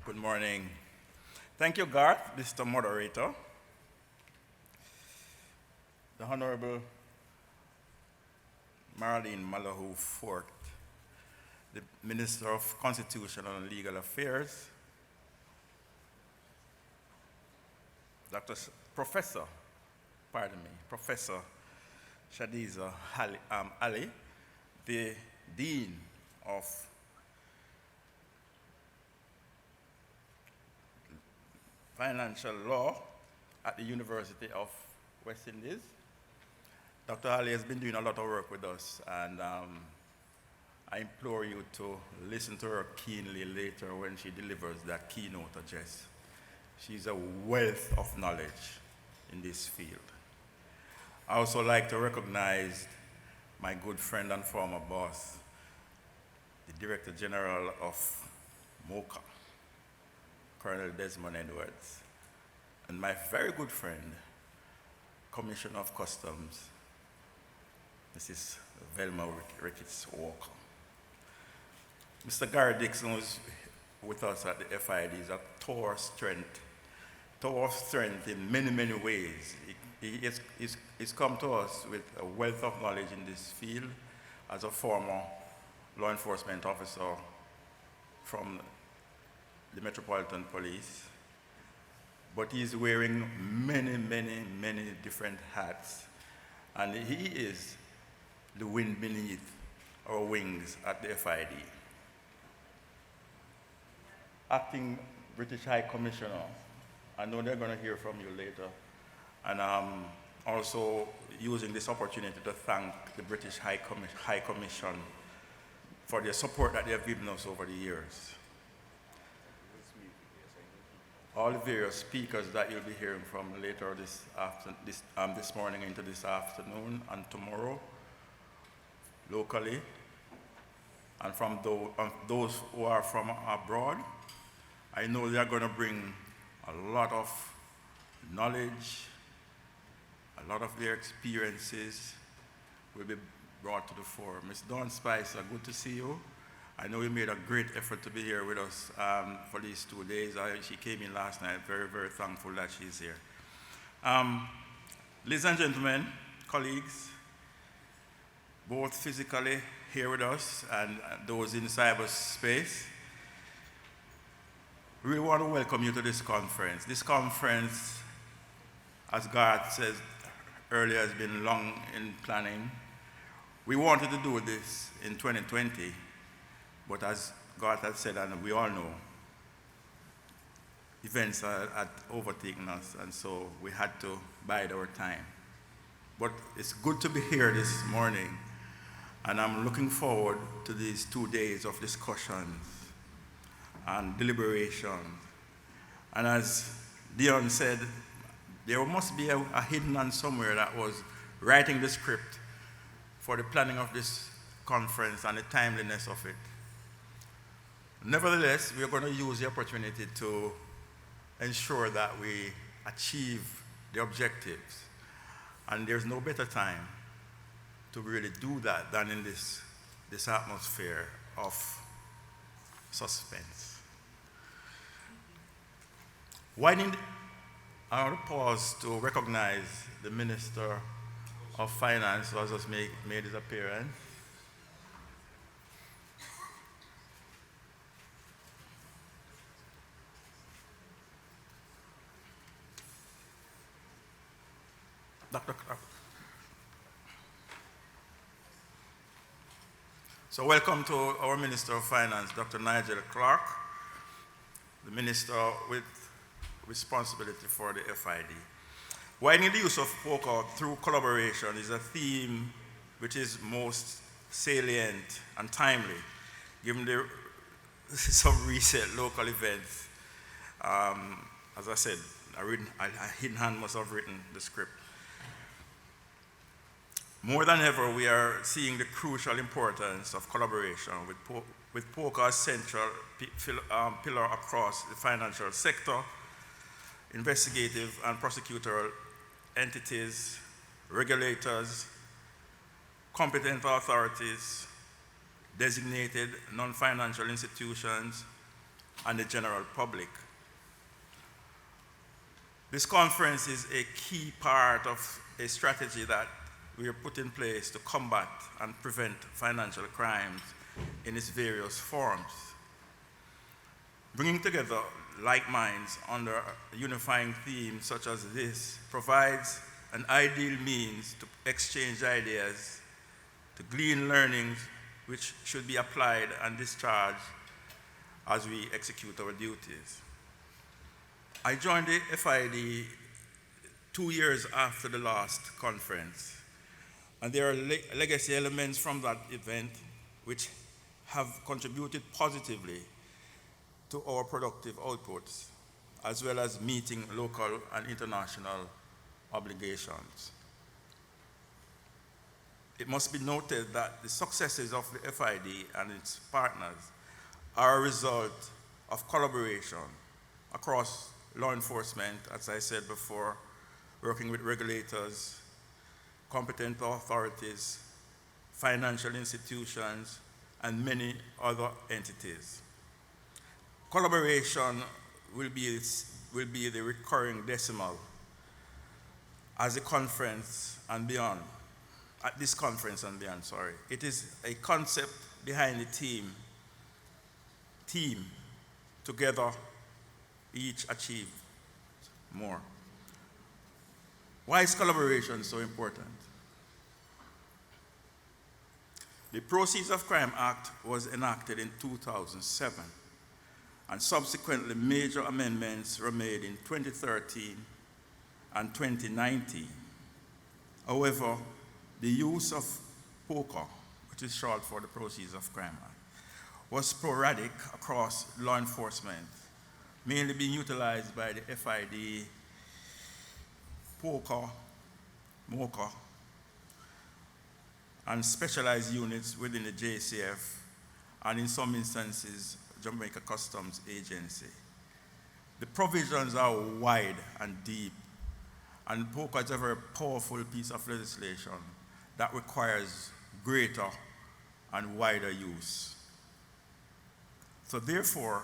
Good morning. Thank you, Garth, Mr. Moderator. The Honorable Marlene Malahoo Fort, the Minister of Constitutional and Legal Affairs, Professor Shadiza Ali, the Dean of Financial Law at the University of West Indies. Dr. Ali has been doing a lot of work with us, and I implore you to listen to her keenly later when she delivers that keynote address. She's a wealth of knowledge in this field. I also like to recognize my good friend and former boss, the Director General of POCA, Colonel Desmond Edwards, and my very good friend, Commissioner of Customs, Mrs. Velma Ricketts Walker. Mr. Gary Dixon was with us at the FID. He's a tower of strength in many, many ways. He's come to us with a wealth of knowledge in this field as a former law enforcement officer from the Metropolitan Police, but he's wearing many, many, many different hats, and he is the wind beneath our wings at the FID. Acting British High Commissioner, I know they're going to hear from you later, and I'm also using this opportunity to thank the British High Commission for their support that they have given us over the years. All the various speakers that you'll be hearing from later this morning into this afternoon and tomorrow, locally, and from those who are from abroad, I know they are going to bring a lot of knowledge, a lot of their experiences will be brought to the fore. Ms. Dawn Spicer, good to see you. I know you made a great effort to be here with us for these 2 days. She came in last night, very, very thankful that she's here. Ladies and gentlemen, colleagues, both physically here with us and those in cyberspace, we really want to welcome you to this conference. This conference, as Garth said earlier, has been long in planning. We wanted to do this in 2020, but as Garth had said, and we all know, events had overtaken us, and so we had to bide our time. But it's good to be here this morning, and I'm looking forward to these 2 days of discussions and deliberation. And as Dion said, there must be a hidden hand somewhere that was writing the script for the planning of this conference and the timeliness of it. Nevertheless, we are going to use the opportunity to ensure that we achieve the objectives. And there's no better time to really do that than in this atmosphere of suspense. Widening, I want to pause to recognize the Minister of Finance who has just made his appearance. Dr. Clark. So welcome to our Minister of Finance, Dr. Nigel Clark, the Minister with responsibility for the FID. Widening the use of POCA through collaboration is a theme which is most salient and timely, given some recent local events. As I said, a hidden hand must have written the script. More than ever, we are seeing the crucial importance of collaboration with POCA as central pillar across the financial sector, investigative and prosecutorial entities, regulators, competent authorities, designated non-financial institutions, and the general public. This conference is a key part of a strategy that we have put in place to combat and prevent financial crimes in its various forms. Bringing together like minds under a unifying theme such as this provides an ideal means to exchange ideas, to glean learnings which should be applied and discharged as we execute our duties. I joined the FID 2 years after the last conference, and there are legacy elements from that event which have contributed positively to our productive outputs, as well as meeting local and international obligations. It must be noted that the successes of the FID and its partners are a result of collaboration across law enforcement, as I said before, working with regulators, competent authorities, financial institutions, and many other entities. Collaboration will be the recurring decimal as a conference and beyond, at this conference and beyond, sorry. It is a concept behind the team, together each achieve more. Why is collaboration so important? The Proceeds of Crime Act was enacted in 2007, and subsequently major amendments were made in 2013 and 2019. However, the use of POCA, which is short for the Proceeds of Crime Act, was sporadic across law enforcement, mainly being utilized by the FID, POCA, MOCA, and specialized units within the JCF, and in some instances, Jamaica Customs Agency. The provisions are wide and deep, and POCA is a very powerful piece of legislation that requires greater and wider use. So therefore,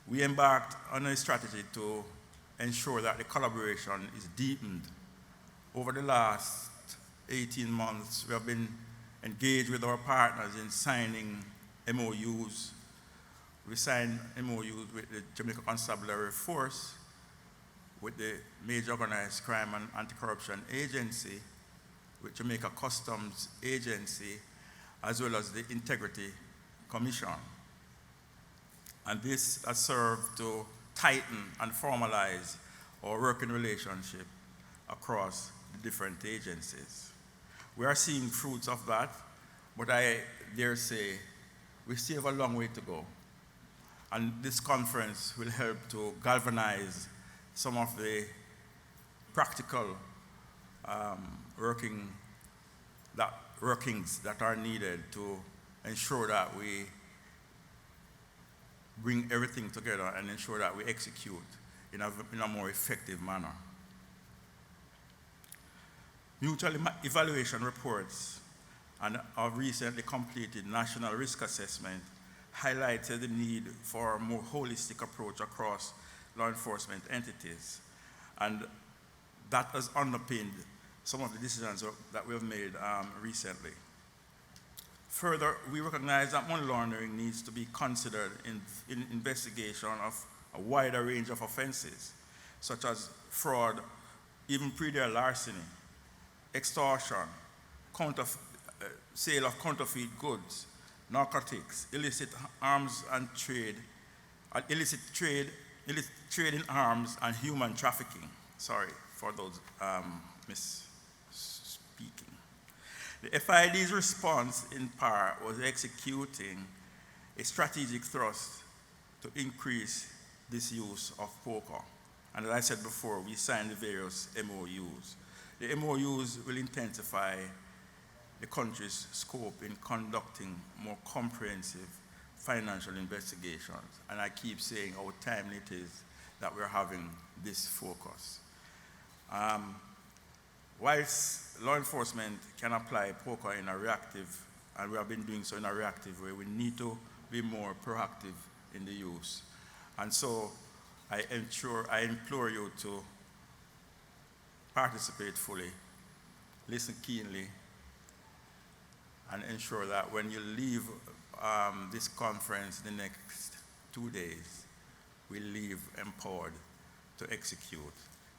we embarked on a strategy to ensure that the collaboration is deepened. Over the last 18 months, we have been engaged with our partners in signing MOUs. We signed MOUs with the Jamaica Constabulary Force, with the Major Organized Crime and Anti-Corruption Agency, with Jamaica Customs Agency, as well as the Integrity Commission. And this has served to tighten and formalize our working relationship across the different agencies. We are seeing fruits of that, but I dare say we still have a long way to go. And this conference will help to galvanize some of the practical workings that are needed to ensure that we bring everything together and ensure that we execute in a more effective manner. Mutual evaluation reports and our recently completed national risk assessment highlighted the need for a more holistic approach across law enforcement entities, and that has underpinned some of the decisions that we have made recently. Further, we recognize that money laundering needs to be considered in investigation of a wider range of offenses, such as fraud, even pre-deal larceny, extortion, sale of counterfeit goods, narcotics, illicit arms and trade, illicit trade in arms, and human trafficking. Sorry for those misspeaking. The FID's response, in part, was executing a strategic thrust to increase this use of POCA. And as I said before, we signed the various MOUs. The MOUs will intensify the country's scope in conducting more comprehensive financial investigations. And I keep saying how timely it is that we're having this focus. Whilst law enforcement can apply POCA in a reactive, and we have been doing so in a reactive way, we need to be more proactive in the use. And so I implore you to participate fully, listen keenly, and ensure that when you leave this conference the next 2 days, we leave empowered to execute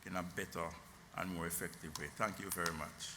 in a better and more effective way. Thank you very much.